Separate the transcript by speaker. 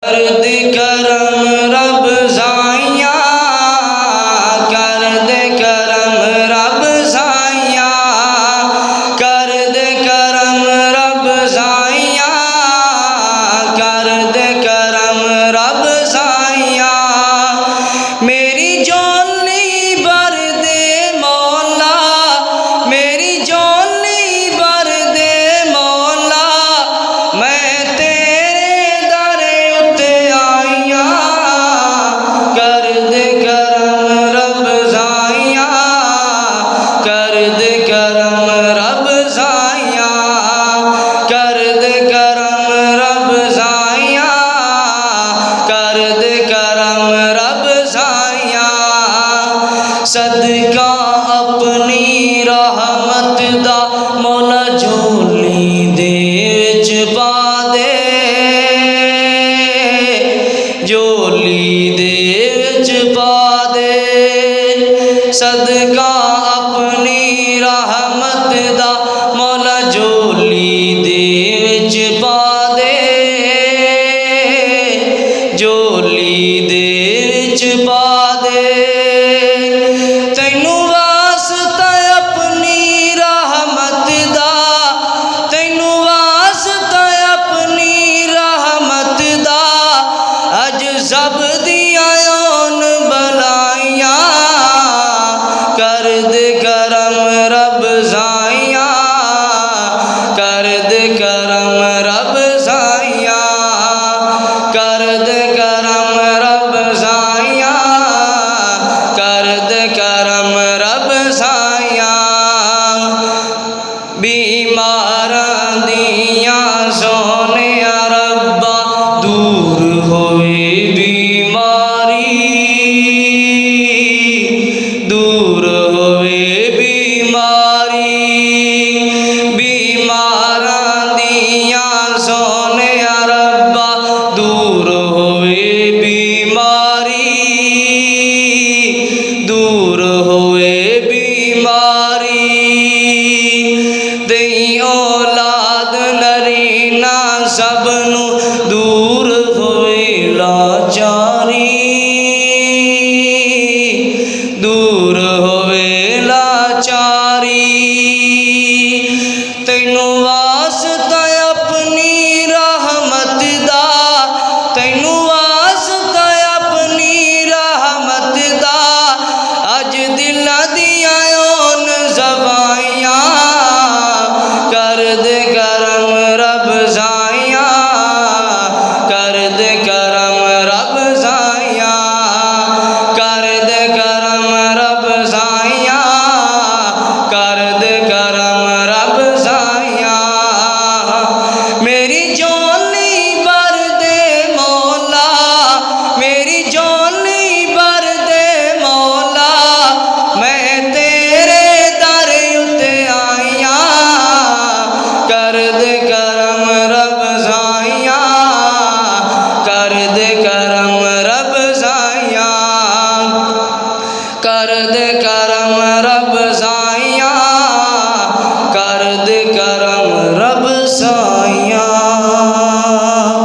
Speaker 1: दे करम रब ज़ाइया, कर दे करम रब ज़ाइया, कर दे करम रब ज़ाइया, कर दे करम रब ज़ाइया। मेरी जोली भर दे मौला, मेरी जोली भर दे मौला, मैं तेरे दर उते आइया। कर दे करम रब ज़ाइया, कर दे करम रब ज़ाइया, कर दे करम रब ज़ाइया, कर दे करम रब ज़ाइया। सदका अपनी रहमत दा मौला झोली दे विच पा दे, झोली दे विच पा दे। सदका अपनी रहमत दा मौला झोली दे विच पा दे, झोली दे विच पा दे। तैनू वास्ता अपनी रहमत दा, तैनू वास्ता अपनी रहमत दा, अज सब दियां ओन बलाइया। कर दे करम रब ज़ाइया, कर दे करम रब ज़ाइया, कर दे करम रब ज़ाइया, कर दे करम रब ज़ाइया। बीमारां दियां सोने रब्बा दूर होवे बीमारी, दूर होवे बीमारी। बीमारां दियां सोने रब्बा दूर होवे बीमारी, दूर होवे बीमारी। दई औलाद नरीना सबनू दूर होवे लाचारी, दूर होवे लाचारी। तैनू वास्ता अपनी रहमत दा, तैनू वास्ता अपनी रहमत दा, अज दिलां दियां ओन ज़बाइयां। कर दे करम रब ज़ाइया, कर दे करम रब ज़ाइया, कर दे करम रब ज़ाइया, कर दे करम रब ज़ाइया। मेरी जोली भर दे मौला, मेरी जोली भर दे मौला, मैं तेरे दर उते आइया। कर दे करम रब ज़ाइया, कर दे करम रब ज़ाइया, कर दे करम रब